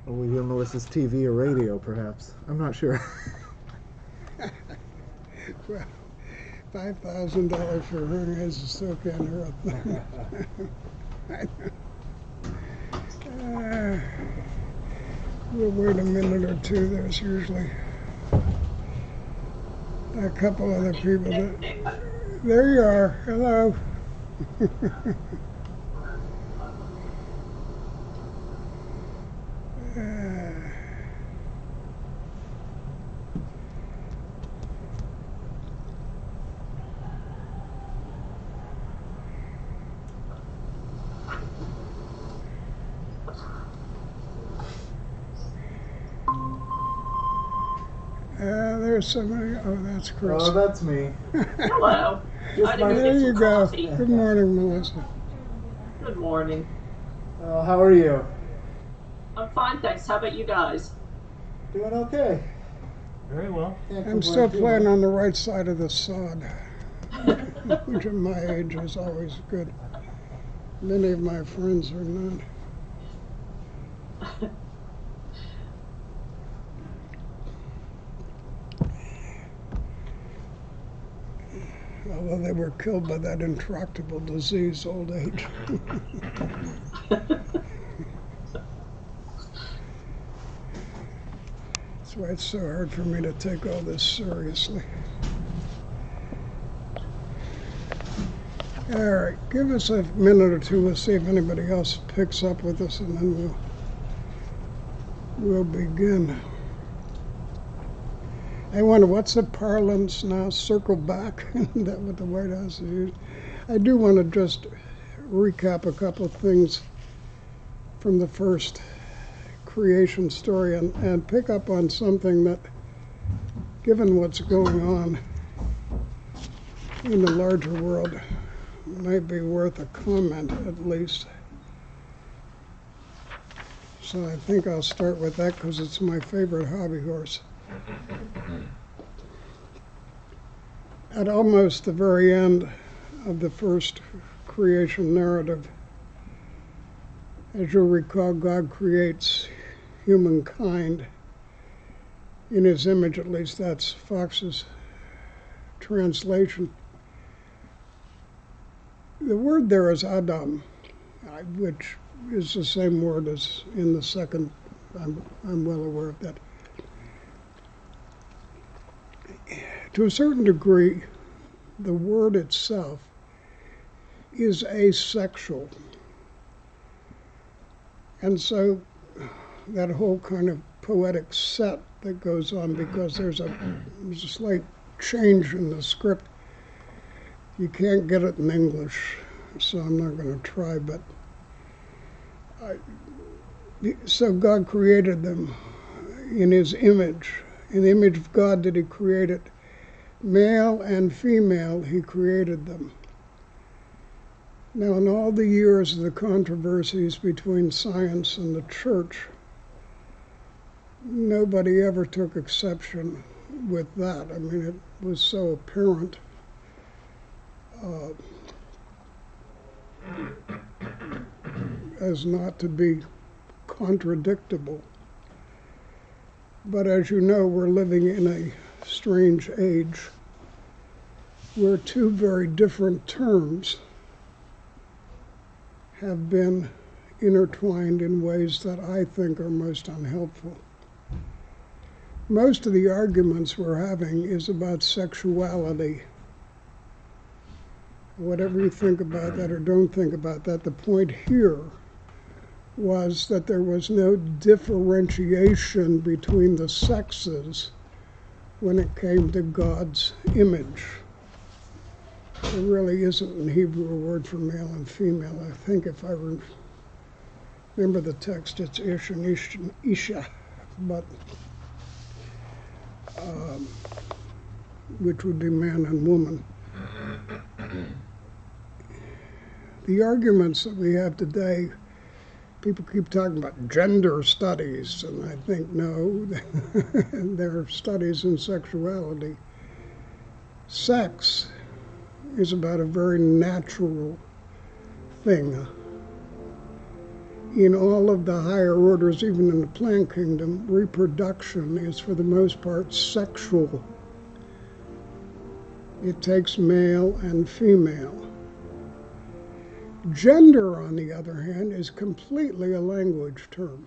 Well, you'll know this is TV or radio, perhaps. I'm not sure. Well, $5,000 for hearing aids is still can't hear a thing. We'll wait a minute or two. There's usually a couple other people that. There you are. Hello. There's somebody. Oh, that's Chris. Oh, that's me. Hello. Just my- There you go. Coffee. Good morning, Melissa. Good morning. How are you? I'm fine, thanks. How about you guys? Doing okay. Very well. Can't I'm complain still too playing much. on the right side of the sod, which at my age is always good. Many of my friends are not. Although they were killed by that intractable disease, old age. That's why it's so hard for me to take all this seriously. All right, give us a minute or two. We'll see if anybody else picks up with us, and then we'll begin. I wonder, what's the parlance now? Circle back? Is that what the White House used? I do want to just recap a couple of things from the first creation story and pick up on something that, given what's going on in the larger world, might be worth a comment at least. So I think I'll start with that because it's my favorite hobby horse. At almost the very end of the first creation narrative, as you'll recall, God creates humankind in his image. At least that's Fox's translation. The word there is Adam, which is the same word as in the second. I'm well aware of that. To a certain degree, the word itself is asexual. And so that whole kind of poetic set that goes on, because there's a slight change in the script. You can't get it in English, so I'm not going to try, but so God created them in his image. In the image of God did he create it. Male and female, he created them. Now, in all the years of the controversies between science and the church, nobody ever took exception with that. I mean, it was so apparent. As not to be contradictable. But as you know, we're living in a strange age where two very different terms have been intertwined in ways that I think are most unhelpful. Most of the arguments we're having is about sexuality. Whatever you think about that or don't think about that, the point here was that there was no differentiation between the sexes when it came to God's image. There really isn't in Hebrew a word for male and female. I think if I remember the text, it's ish and isha, but which would be man and woman. The arguments that we have today, people keep talking about gender studies, and I think, no, there are studies in sexuality. Sex is about a very natural thing. in all of the higher orders, even in the plant kingdom, reproduction is for the most part sexual. It takes male and female. Gender, on the other hand, is completely a language term.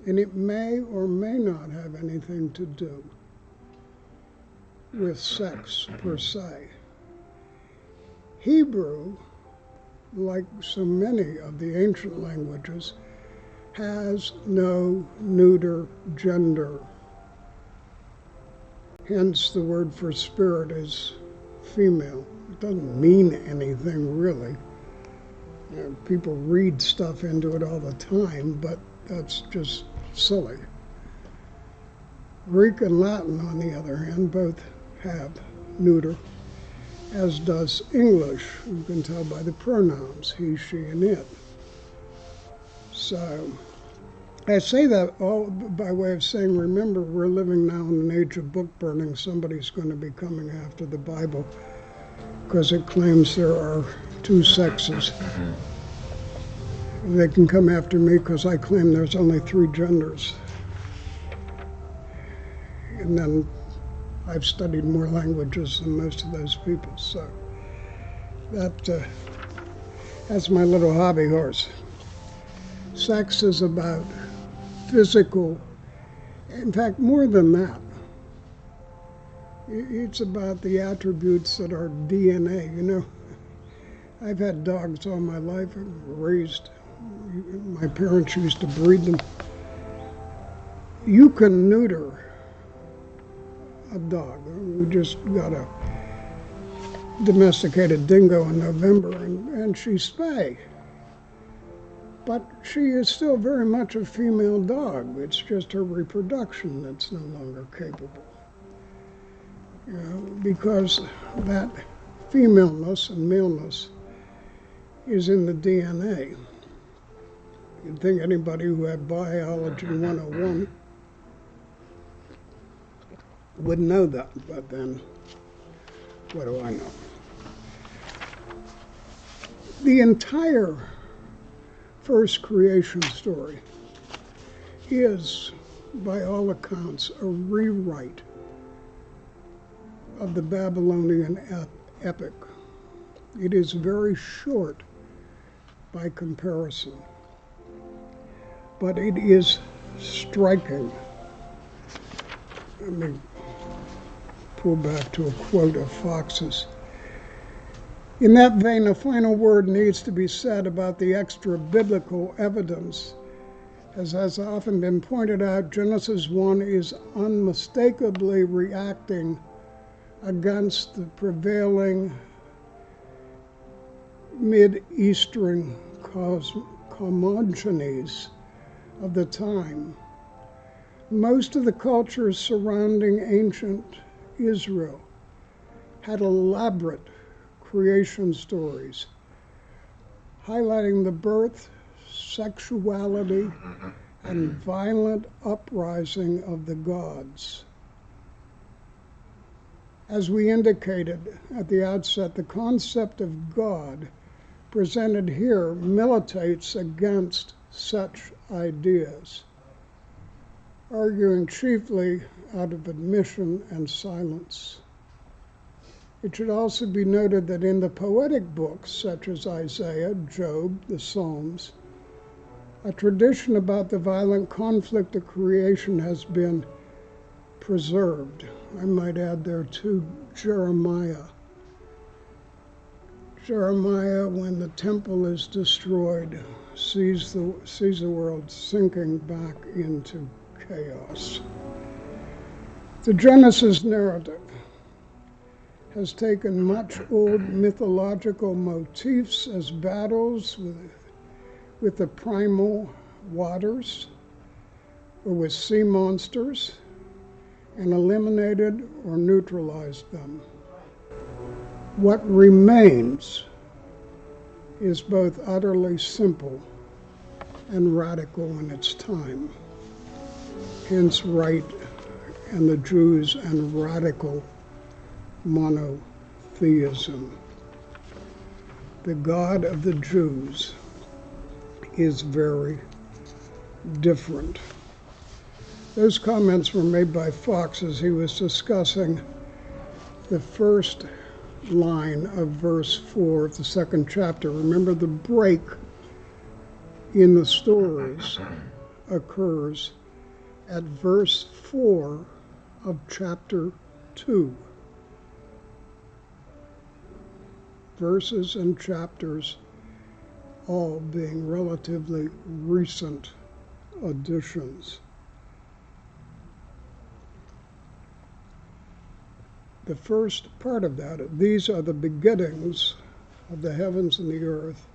And it may or may not have anything to do with sex per se. Hebrew, like so many of the ancient languages, has no neuter gender. Hence the word for spirit is female. It doesn't mean anything really. People read stuff into it all the time, but that's just silly. Greek and Latin, on the other hand, both have neuter, as does English. You can tell by the pronouns, he, she, and it. So I say that all by way of saying, remember, we're living now in an age of book burning. Somebody's going to be coming after the Bible because it claims there are two sexes. They can come after me because I claim there's only three genders. And then I've studied more languages than most of those people, so that's my little hobby horse. Sex is about physical, in fact, more than that. It's about the attributes that are DNA. You know, I've had dogs all my life, raised. My parents used to breed them. You can neuter a dog. We just got a domesticated dingo in November, and she's spay. But she is still very much a female dog. It's just her reproduction that's no longer capable. You know, because that femaleness and maleness is in the DNA. You'd think anybody who had biology 101 would know that, but then what do I know? The entire first creation story is, by all accounts, a rewrite of the Babylonian epic. It is very short by comparison, but it is striking. Let me pull back to a quote of Fox's. In that vein, a final word needs to be said about the extra-biblical evidence. As has often been pointed out, Genesis 1 is unmistakably reacting against the prevailing Mid-Eastern cosmogonies of the time. Most of the cultures surrounding ancient Israel had elaborate creation stories, highlighting the birth, sexuality, and violent uprising of the gods. As we indicated at the outset, the concept of God presented here militates against such ideas, arguing chiefly out of admission and silence. It should also be noted that in the poetic books, such as Isaiah, Job, the Psalms, a tradition about the violent conflict of creation has been preserved. I might add there too Jeremiah. Jeremiah, when the temple is destroyed, sees the world sinking back into chaos. The Genesis narrative has taken much old mythological motifs as battles with the primal waters or with sea monsters and eliminated or neutralized them. What remains is both utterly simple and radical in its time. Hence Wright and the Jews and radical monotheism. the God of the Jews is very different. Those comments were made by Fox as he was discussing the first line of verse 4 of the second chapter. Remember, the break in the stories occurs at verse 4 of chapter 2. Verses and chapters all being relatively recent additions. The first part of that, these are the beginnings of the heavens and the earth.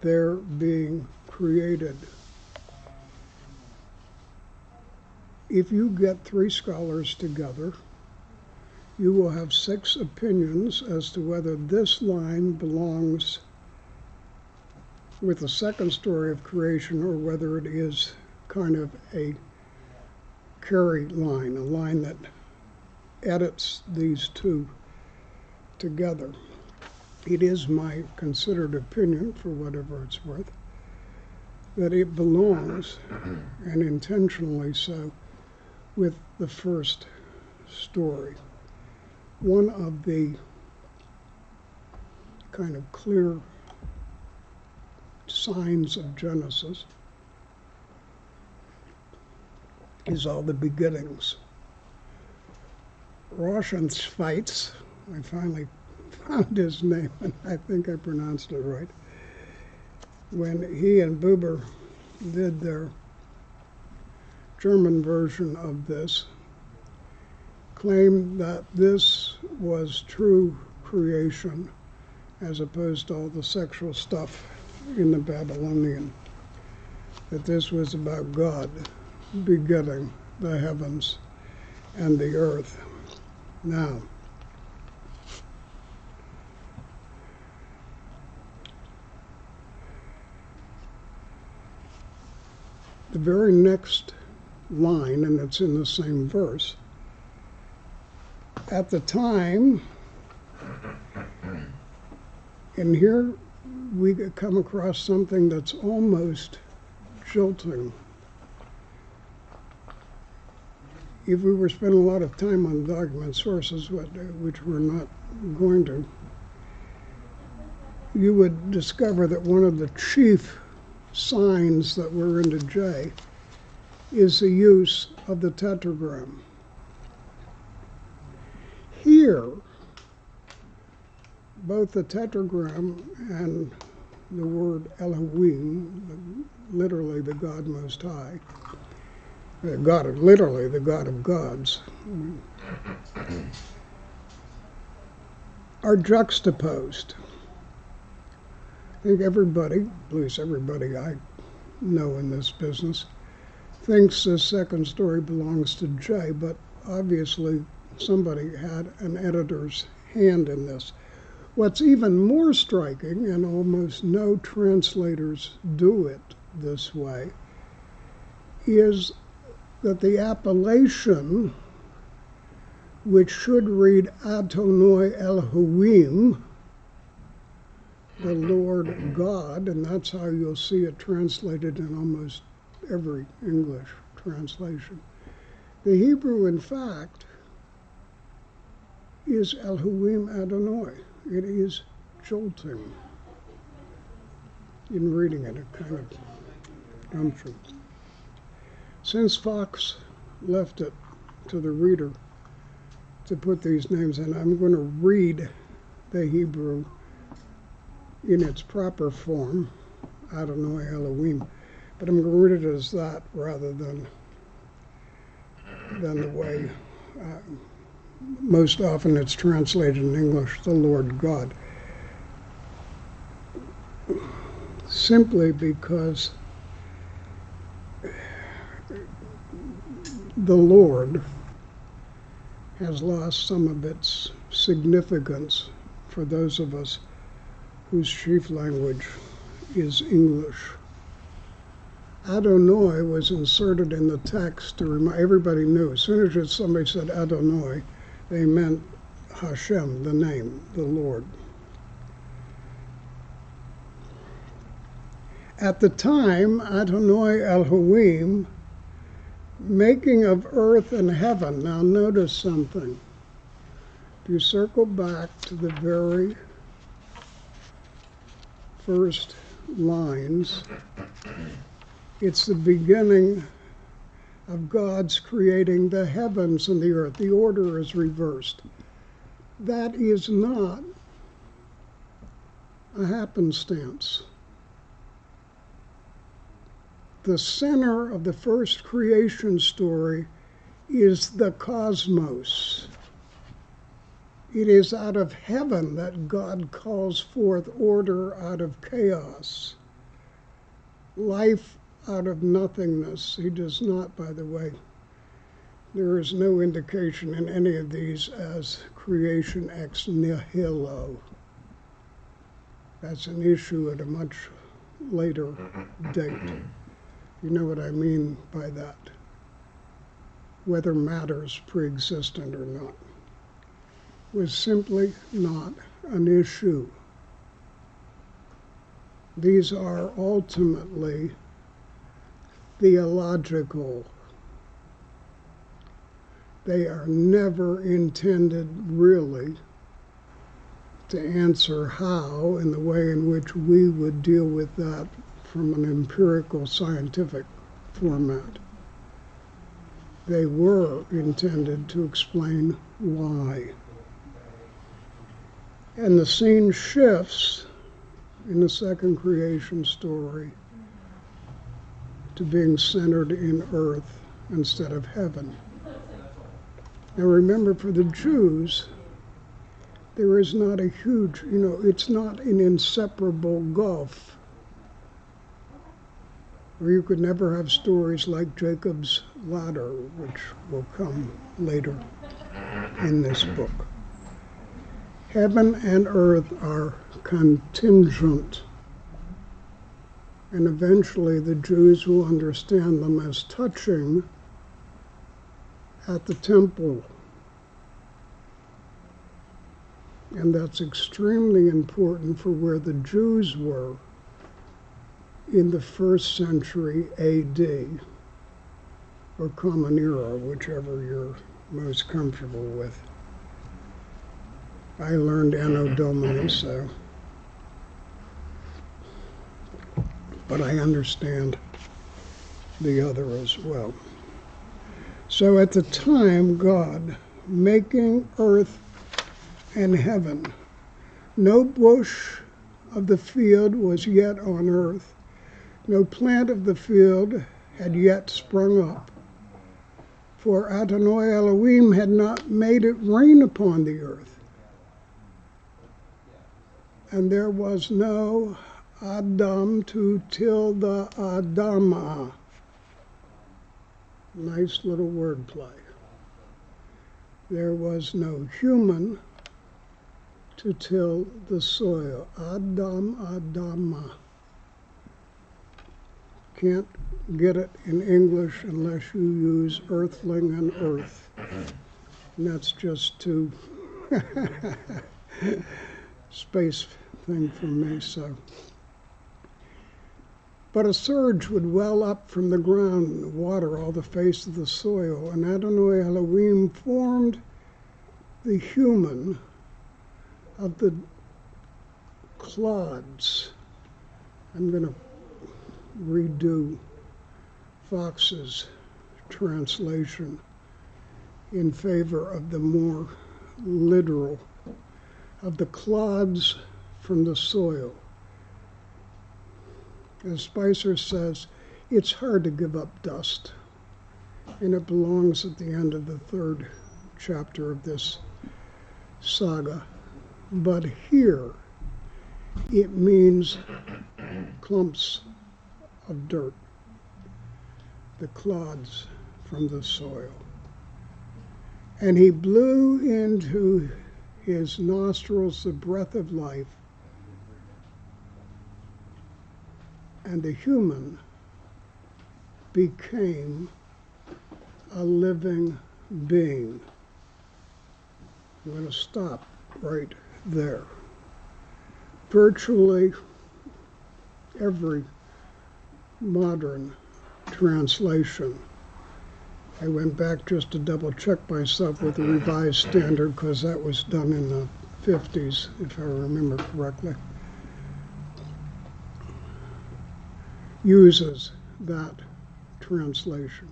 They're being created. If you get 3 scholars together, you will have 6 opinions as to whether this line belongs with the second story of creation or whether it is kind of a carry line, a line that edits these two together. It is my considered opinion, for whatever it's worth, that it belongs, and intentionally so, with the first story. One of the kind of clear signs of Genesis is all the beginnings. Rauschenschweitz, I finally found his name, and I think I pronounced it right, when he and Buber did their German version of this, claimed that this was true creation as opposed to all the sexual stuff in the Babylonian, that this was about God begetting the heavens and the earth. Now, the very next line, and it's in the same verse, at the time, and here we come across something that's almost jolting. If we were spending a lot of time on document sources, which we're not going to, you would discover that one of the chief signs that we're into J is the use of the tetragram. Here, both the tetragram and the word Elohim, literally the God Most High, literally the God of gods, are juxtaposed. I think everybody, at least everybody I know in this business, thinks this second story belongs to J, but obviously somebody had an editor's hand in this. What's even more striking, and almost no translators do it this way, is that the appellation, which should read Adonai Elohim, the Lord God, and that's how you'll see it translated in almost every English translation. The Hebrew, in fact, is Elohim Adonai. It is jolting. In reading it, it kind of comes from. Since Fox left it to the reader to put these names in, I'm going to read the Hebrew in its proper form, Adonai Elohim, but I'm going to read it as that rather than the way most often it's translated in English, the Lord God. Simply because the Lord has lost some of its significance for those of us whose chief language is English. Adonai was inserted in the text to remind everybody knew. As soon as somebody said Adonai, they meant Hashem, the name, the Lord. At the time, Adonai Elohim, making of earth and heaven. Now notice something. If you circle back to the very first lines, it's the beginning of God's creating the heavens and the earth. The order is reversed. That is not a happenstance. The center of the first creation story is the cosmos. It is out of heaven that God calls forth order out of chaos, life out of nothingness. He does not, by the way. There is no indication in any of these as creation ex nihilo. That's an issue at a much later date. You know what I mean by that? Whether matter's pre-existent or not was simply not an issue. These are ultimately theological. They are never intended really to answer how in the way in which we would deal with that from an empirical scientific format. They were intended to explain why. And the scene shifts in the second creation story to being centered in earth instead of heaven. Now remember, for the Jews, there is not a huge, it's not an inseparable gulf. Or you could never have stories like Jacob's ladder, which will come later in this book. Heaven and earth are contingent, and eventually the Jews will understand them as touching at the temple. And that's extremely important for where the Jews were in the 1st century A.D., or Common Era, whichever you're most comfortable with. I learned Anno Domini, but I understand the other as well. So at the time, God, making earth and heaven, no bush of the field was yet on earth, no plant of the field had yet sprung up, for Adonai Elohim had not made it rain upon the earth. And there was no Adam to till the Adama. Nice little wordplay. There was no human to till the soil. Adam, Adama. Can't get it in English unless you use earthling and earth. And that's just too space thing for me, so. But a surge would well up from the ground and water all the face of the soil, and Adonai Elohim formed the human of the clods. I'm going to redo Fox's translation in favor of the more literal, of the clods from the soil. As Spicer says, it's hard to give up dust, and it belongs at the end of the 3rd chapter of this saga. But here, it means clumps of dirt, the clods from the soil. And he blew into his nostrils the breath of life, and the human became a living being. I'm going to stop right there. Virtually every modern translation. I went back just to double check myself with the Revised Standard because that was done in the 50s, if I remember correctly. Uses that translation.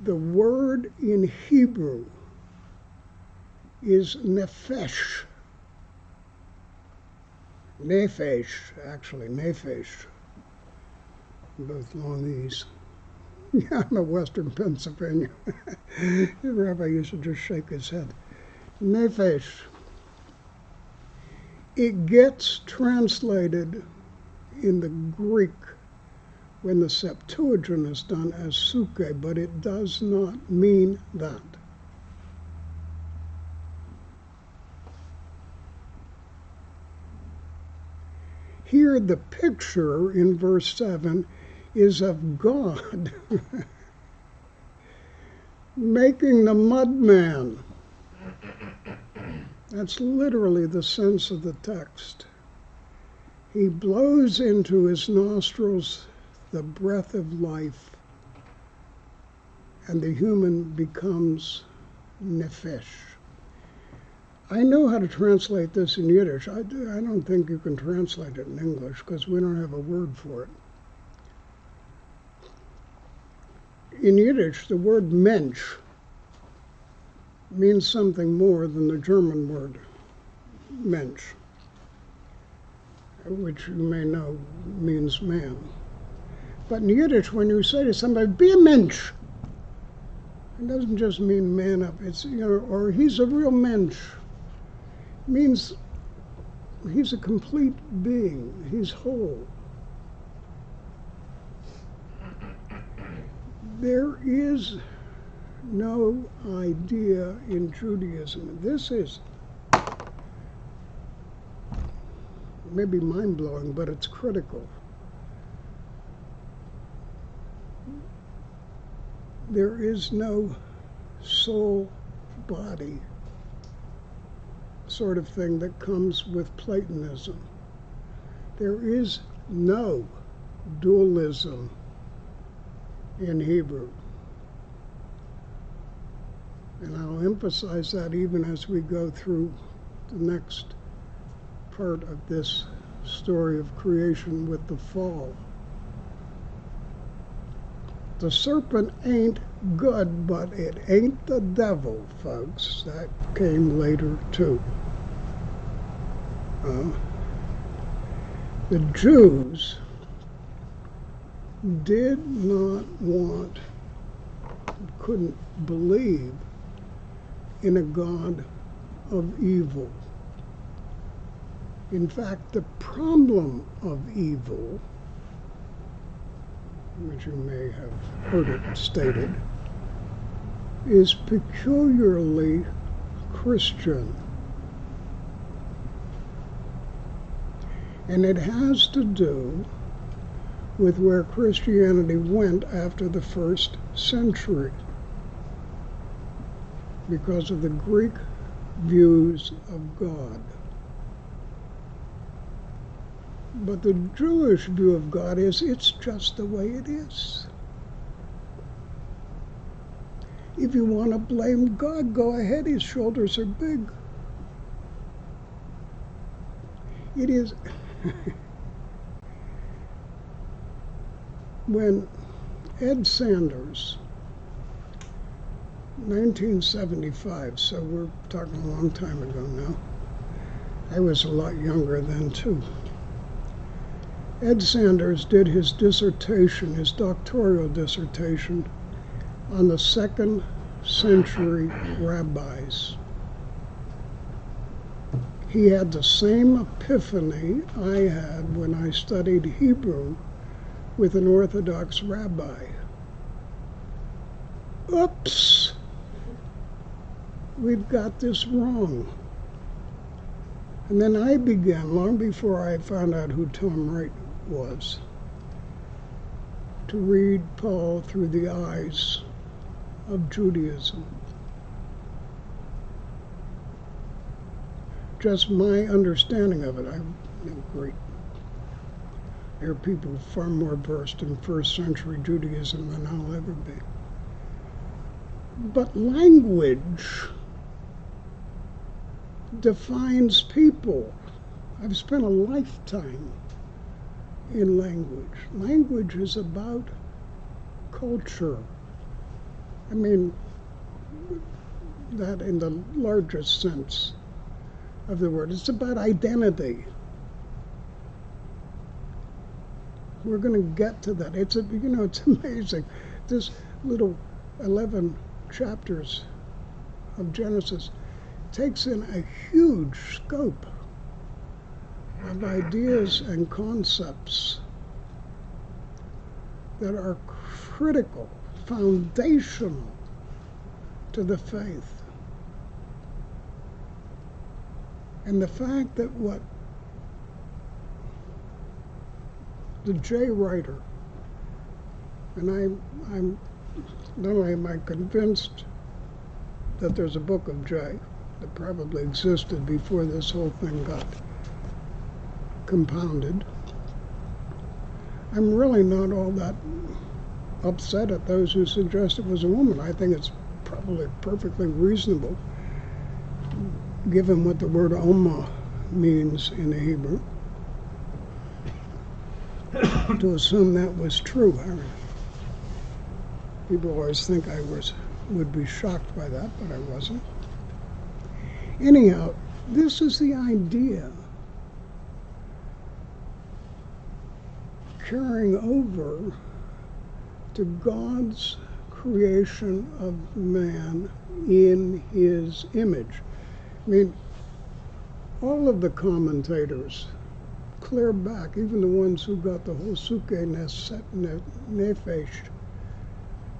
The word in Hebrew is nephesh. Nephesh, actually, nephesh. Both long E's. Yeah, I'm a Western Pennsylvania. The rabbi used to just shake his head. Nephesh. It gets translated in the Greek when the Septuagint is done as suke, but it does not mean that. Here, the picture in verse 7 is of God making the mud man. That's literally the sense of the text. He blows into his nostrils the breath of life, and the human becomes nephesh. I know how to translate this in Yiddish. I don't think you can translate it in English because we don't have a word for it. In Yiddish, the word Mensch means something more than the German word Mensch, which you may know means man. But in Yiddish, when you say to somebody, be a Mensch, it doesn't just mean man up. It's, or he's a real Mensch. It means he's a complete being. He's whole. There is no idea in Judaism. This is maybe mind-blowing, but it's critical. There is no soul-body sort of thing that comes with Platonism. There is no dualism in Hebrew. And I'll emphasize that even as we go through the next part of this story of creation with the fall. The serpent ain't good, but it ain't the devil, folks. That came later, too. The Jews did not want, couldn't believe in a God of evil. In fact, the problem of evil, which you may have heard it stated, is peculiarly Christian. And it has to do with where Christianity went after the first century, because of the Greek views of God. But the Jewish view of God is it's just the way it is. If you want to blame God, go ahead. His shoulders are big. It is. When Ed Sanders, 1975, so we're talking a long time ago now. I was a lot younger then, too. Ed Sanders did his dissertation, his doctoral dissertation, on the 2nd century rabbis. He had the same epiphany I had when I studied Hebrew with an Orthodox rabbi. Oops! We've got this wrong. And then I began, long before I found out who Tom Wright was, to read Paul through the eyes of Judaism. Just my understanding of it, I great. There are people far more versed in first century Judaism than I'll ever be. But language defines people. I've spent a lifetime in language. Language is about culture. I mean, that in the largest sense of the word. It's about identity. We're going to get to that. It's amazing. This little 11 chapters of Genesis takes in a huge scope of ideas and concepts that are critical, foundational to the faith. And the fact that what the J writer, and I'm not only am I convinced that there's a book of J that probably existed before this whole thing got compounded, I'm really not all that upset at those who suggest it was a woman. I think it's probably perfectly reasonable, given what the word Oma means in the Hebrew, to assume that was true. People always think I would be shocked by that, but I wasn't. Anyhow, this is the idea carrying over to God's creation of man in his image. I mean, all of the commentators, clear back, even the ones who got the whole suke nefesh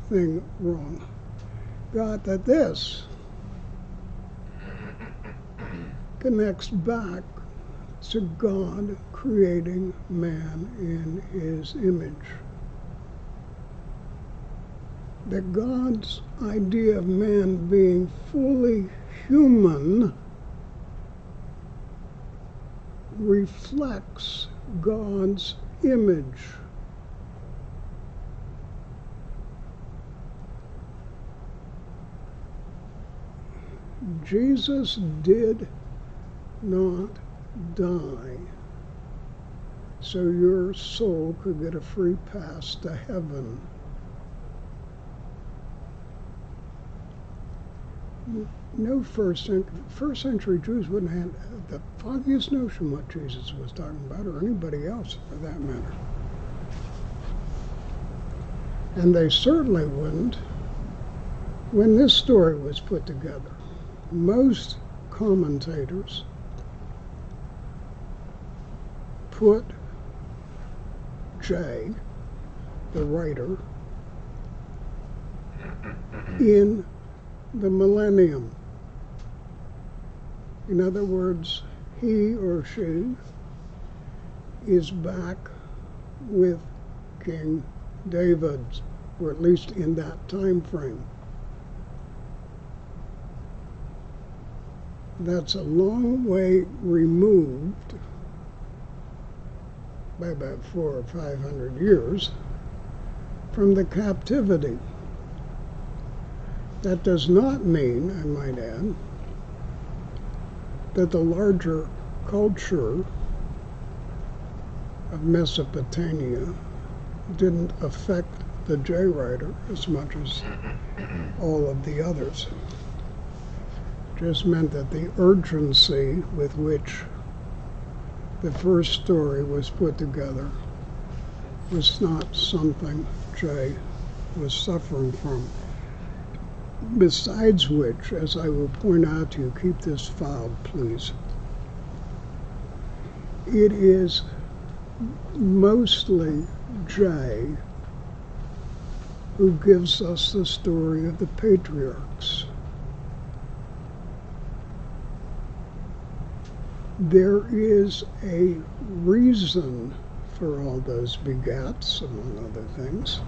thing wrong, got that this connects back to God creating man in his image. That God's idea of man being fully human reflects God's image. Jesus did not die so your soul could get a free pass to heaven. No first century Jews wouldn't have the foggiest notion what Jesus was talking about, or anybody else for that matter. And they certainly wouldn't when this story was put together. Most commentators put J, the writer, in the millennium. In other words, he or she is back with King David, or at least in that time frame. That's a long way removed by about 400 or 500 years from the captivity. That does not mean, I might add, that the larger culture of Mesopotamia didn't affect the J writer as much as all of the others. Just meant that the urgency with which the first story was put together was not something J was suffering from. Besides which, as I will point out to you, keep this filed, please, it is mostly J who gives us the story of the patriarchs. There is a reason for all those begats, among other things.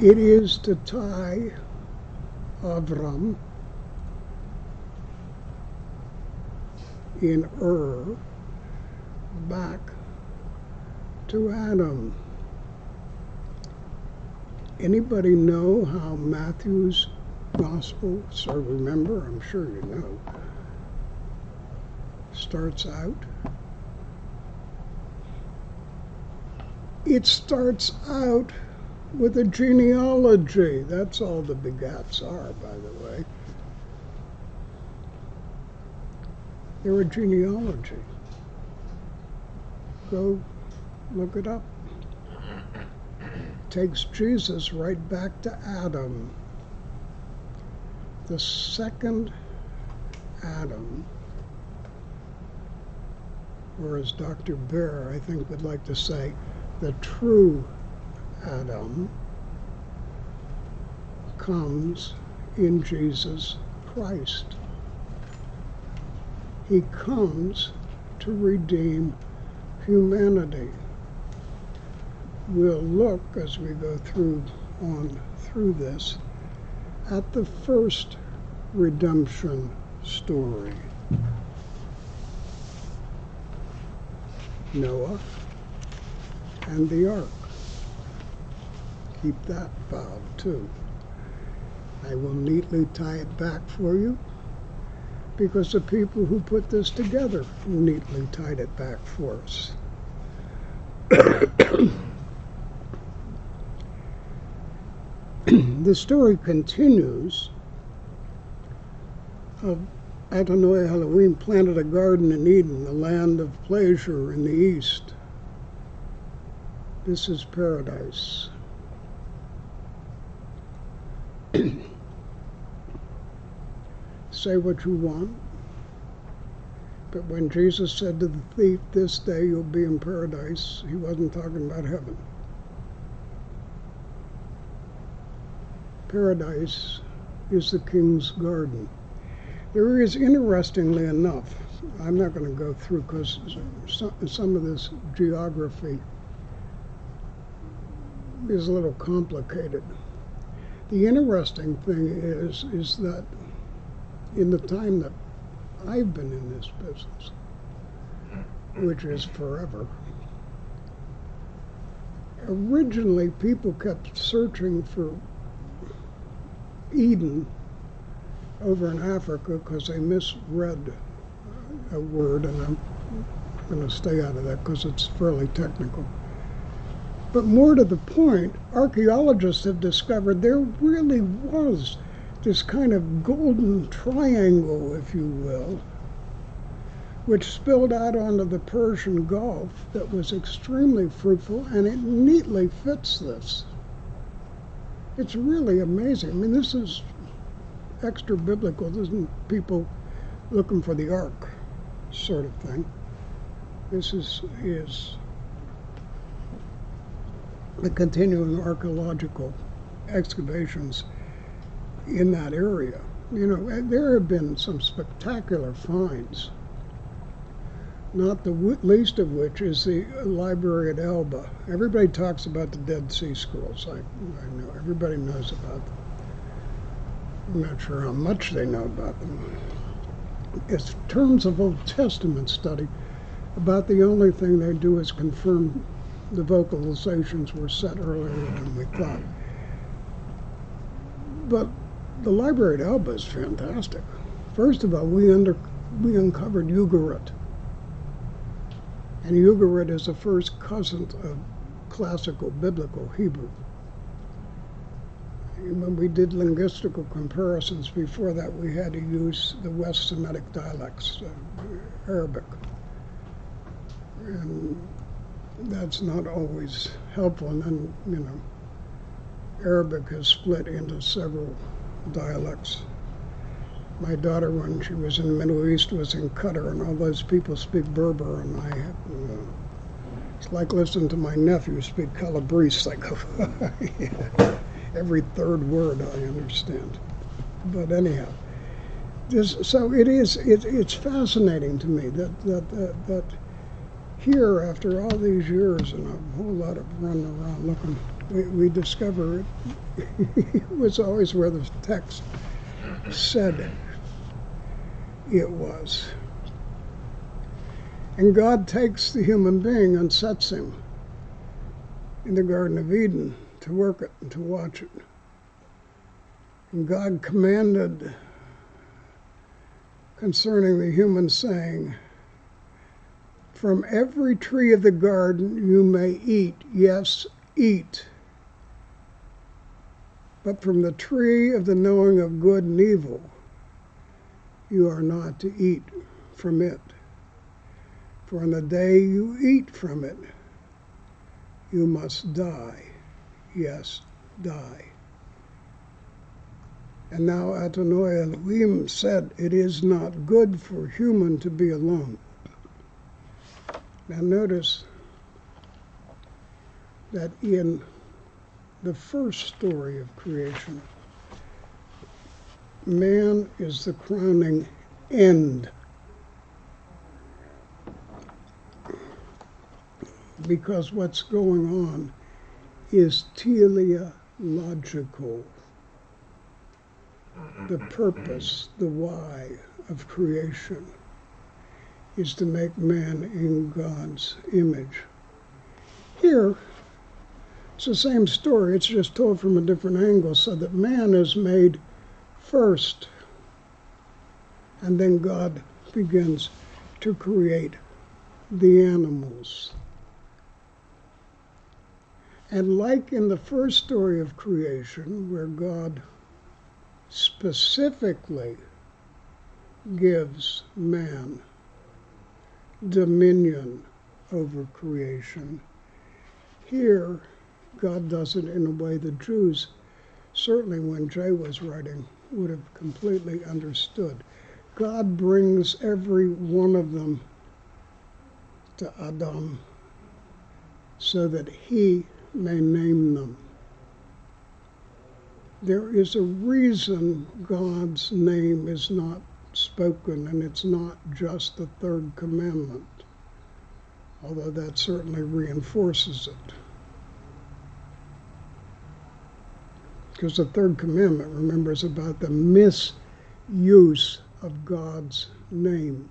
It is to tie Avram in back to Adam. Anybody know how Matthew's gospel, so remember, I'm sure you know, starts out? It starts out with a genealogy. That's all the begats are, by the way. They're a genealogy. Go look it up. Takes Jesus right back to Adam. The second Adam, or as Dr. Baer, I think, would like to say, the true Adam comes in Jesus Christ. He comes to redeem humanity. We'll look, as we go through this, at the first redemption story. Noah and the ark. Keep that valve too. I will neatly tie it back for you because the people who put this together neatly tied it back for us. The story continues. Adonai Elohim planted a garden in Eden, the land of pleasure in the east. This is paradise. Say what you want, but when Jesus said to the thief, "This day you'll be in paradise," he wasn't talking about heaven. Paradise is the king's garden. There is, interestingly enough, I'm not going to go through because some of this geography is a little complicated. The interesting thing is that in the time that I've been in this business, which is forever, originally people kept searching for Eden over in Africa because they misread a word, and I'm going to stay out of that because it's fairly technical. But more to the point, archaeologists have discovered there really was this kind of golden triangle, if you will, which spilled out onto the Persian Gulf that was extremely fruitful, and it neatly fits this. It's really amazing. I mean, this is extra biblical. This isn't people looking for the ark sort of thing. This is the continuing archaeological excavations in that area. You know, there have been some spectacular finds, not the least of which is the library at Elba. Everybody talks about the Dead Sea Scrolls. I know everybody knows about them. I'm not sure how much they know about them. In terms of Old Testament study, about the only thing they do is confirm the vocalizations were set earlier than we thought. But the library at Elba is fantastic. First of all, we uncovered Ugarit. And Ugarit is the first cousin of classical biblical Hebrew. When we did linguistical comparisons before that, we had to use the West Semitic dialects, Arabic. And that's not always helpful. And then, you know, Arabic has split into several dialects. My daughter, when she was in the Middle East, was in Qatar, and all those people speak Berber, and it's like listening to my nephew speak Calabrese. I go, yeah. Every third word I understand. But anyhow, so it's fascinating to me that here, after all these years and a whole lot of running around looking, we discover it was always where the text said it was. And God takes the human being and sets him in the Garden of Eden to work it and to watch it. And God commanded concerning the human, saying, "From every tree of the garden you may eat, yes, eat. But from the tree of the knowing of good and evil, you are not to eat from it. For on the day you eat from it, you must die. Yes, die." And now Adonai Elohim said, "It is not good for human to be alone." Now notice that in the first story of creation, man is the crowning end. Because what's going on is teleological. The purpose, the why of creation is to make man in God's image. Here, it's the same story, it's just told from a different angle, so that man is made first, and then God begins to create the animals. And like in the first story of creation, where God specifically gives man dominion over creation, here God does it in a way the Jews, certainly when Jay was writing, would have completely understood. God brings every one of them to Adam so that he may name them. There is a reason God's name is not spoken, and it's not just the third commandment, although that certainly reinforces it. Because the third commandment, remember, is about the misuse of God's name.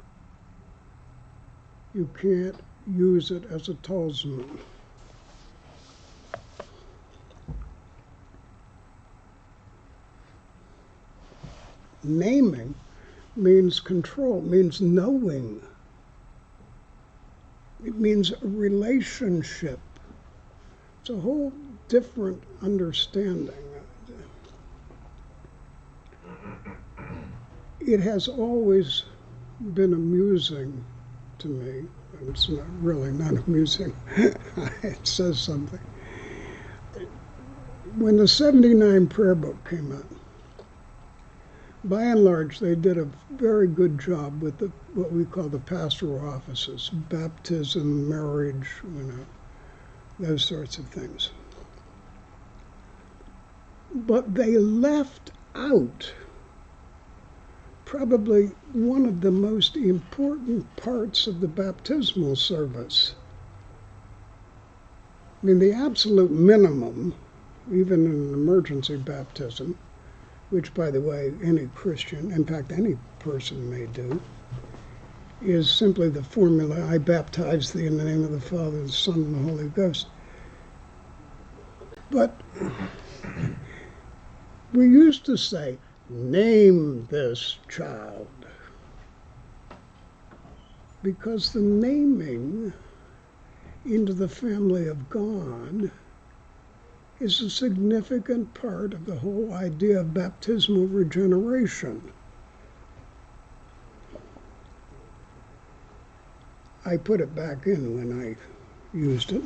You can't use it as a talisman. Naming means control, means knowing. It means a relationship. It's a whole different understanding. It has always been amusing to me, and it's not really not amusing. It says something. When the 79 prayer book came out, by and large, they did a very good job with what we call the pastoral offices, baptism, marriage, those sorts of things. But they left out probably one of the most important parts of the baptismal service. I mean, the absolute minimum, even in an emergency baptism, which, by the way, any Christian, in fact, any person may do, is simply the formula, "I baptize thee in the name of the Father, the Son, and the Holy Ghost." But we used to say, "Name this child," because the naming into the family of God is a significant part of the whole idea of baptismal regeneration. I put it back in when I used it,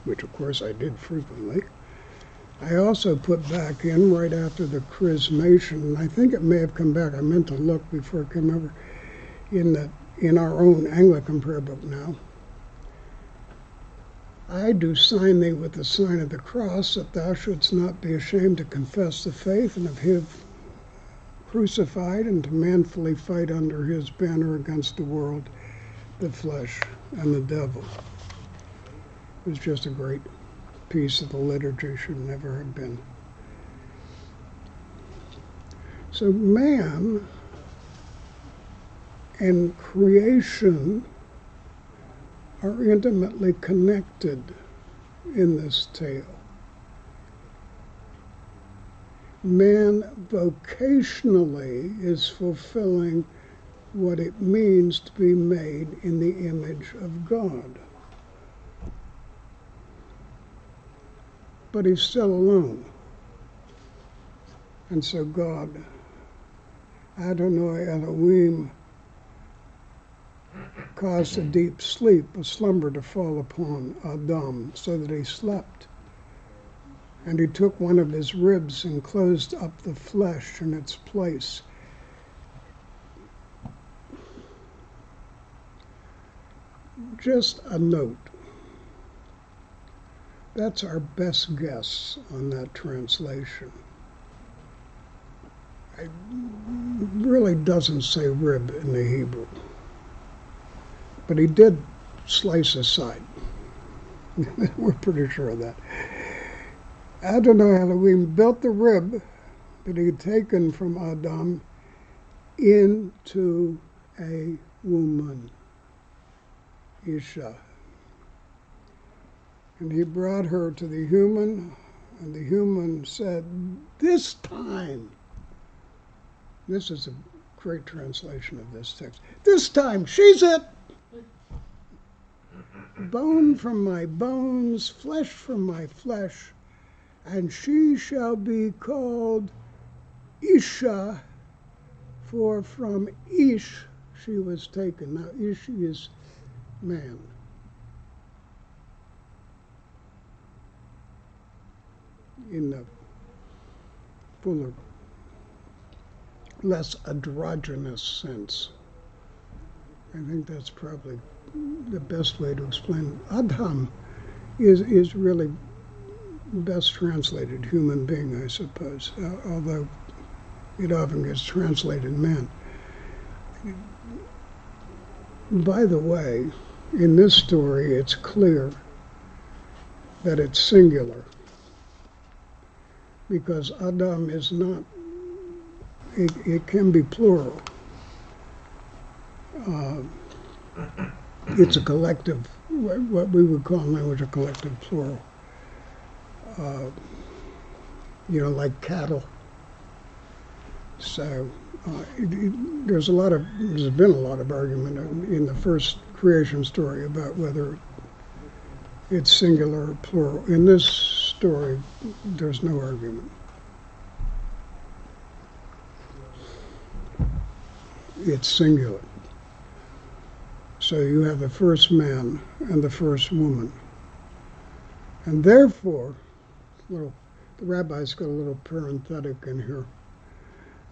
which of course I did frequently. I also put back in right after the chrismation, and I think it may have come back, I meant to look before it came over, in our own Anglican prayer book now. "I do sign thee with the sign of the cross, that thou shouldst not be ashamed to confess the faith and of him crucified, and to manfully fight under his banner against the world, the flesh, and the devil." It was just a great piece of the liturgy, should never have been. So man and creation are intimately connected. in this tale. Man vocationally is fulfilling what it means to be made in the image of God. But he's still alone. And so God, Adonai Elohim, caused a deep sleep, a slumber to fall upon Adam, so that he slept. And he took one of his ribs and closed up the flesh in its place. Just a note. That's our best guess on that translation. It really doesn't say rib in the Hebrew. But he did slice a side. We're pretty sure of that. Adonai Elohim built the rib that he had taken from Adam into a woman, Isha. And he brought her to the human, and the human said, "This time," this is a great translation of this text, "this time she's it. Bone from my bones, flesh from my flesh, and she shall be called Isha, for from Ish she was taken." Now, Ish is man. In the fuller, less androgynous sense. I think that's probably the best way to explain it. Adam is really best translated human being, I suppose, although it often gets translated man. By the way, in this story, it's clear that it's singular, because Adam is not, it can be plural. It's a collective, what we would call in language a collective plural. Like cattle. So there's been a lot of argument in the first creation story about whether it's singular or plural. In this story, there's no argument. It's singular. So you have the first man and the first woman. And therefore, the rabbis got a little parenthetic in here.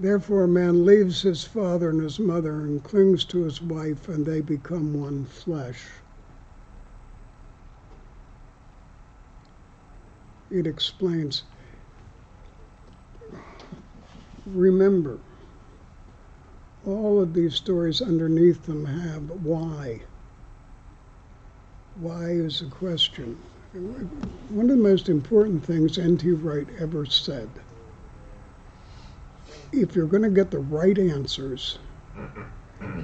Therefore, a man leaves his father and his mother and clings to his wife, and they become one flesh. It explains. Remember, all of these stories underneath them have why. Why is the question. One of the most important things N.T. Wright ever said, if you're going to get the right answers,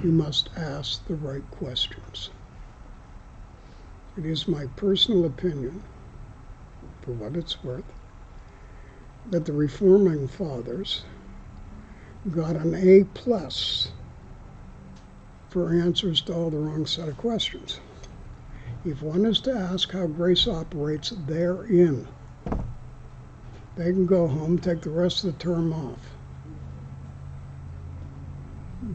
you must ask the right questions. It is my personal opinion, for what it's worth, that the Reforming Fathers got an A+ for answers to all the wrong set of questions. If one is to ask how grace operates therein, they can go home, take the rest of the term off.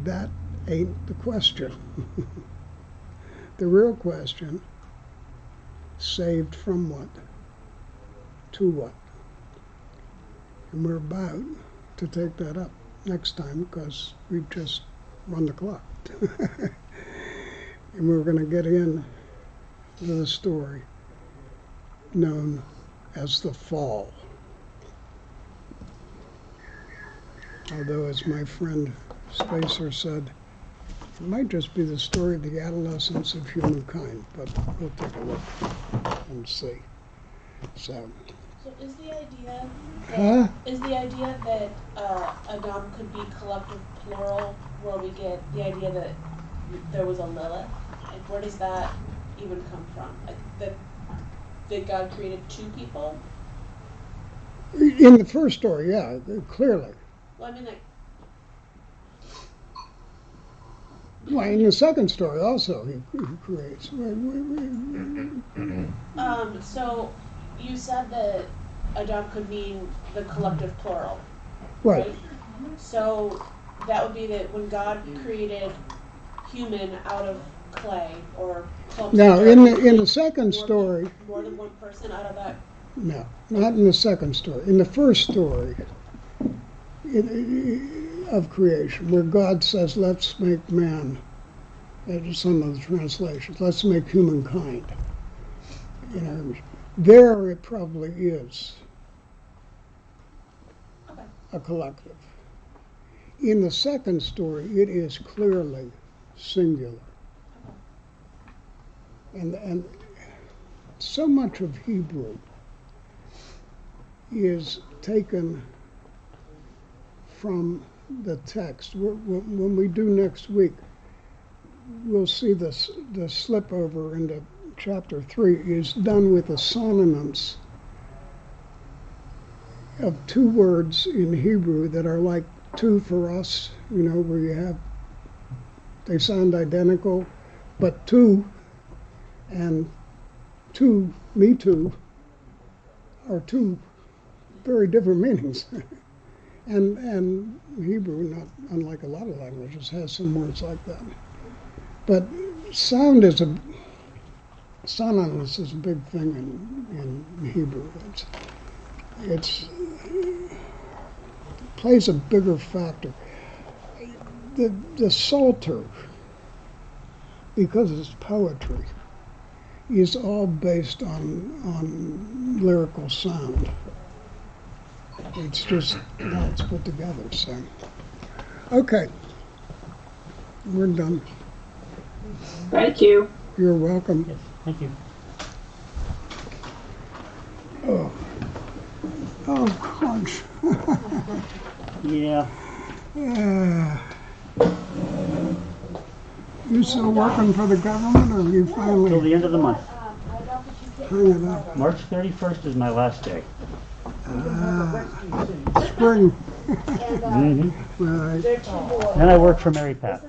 That ain't the question. The real question, saved from what? To what? And we're about to take that up next time, because we've just run the clock. And we're going to get in to the story known as the fall. Although, as my friend Spacer said, it might just be the story of the adolescence of humankind, but we'll take a look and see. So is the idea Huh? that Adam could be collective plural, where we get the idea that there was a Lilith? Like, where does that even come from? Like, that God created two people? In the first story, yeah, clearly. Well, I mean, like, Well, in the second story also, he creates. so you said that Adam could mean the collective plural, Right. right? So that would be that when God created human out of clay or clumps Now, of in dirt, the second story, more than one person out of that. no, not in the second story. In the first story of creation, where God says, "Let's make man," some of the translations, "Let's make humankind." You know, there it probably is Okay. a collective. In the second story, it is clearly singular. And so much of Hebrew is taken from the text. When we do next week, we'll see the slip over into chapter 3 is done with the synonyms of two words in Hebrew that are like two for us, you know, where you have, they sound identical, but two and two, me too, are two very different meanings. and Hebrew, not unlike a lot of languages, has some words like that. But synonyms is a big thing in Hebrew. It plays a bigger factor. The Psalter, because it's poetry, is all based on lyrical sound. It's just how it's put together. So, okay, we're done. Thank you. You're welcome. Yes, thank you. Oh, crunch. Yeah, Yeah. You still working for the government, or you till finally the end of the month. hung it up? March 31st is my last day. Spring. Mm-hmm. Right. Then I work for Mary Pat.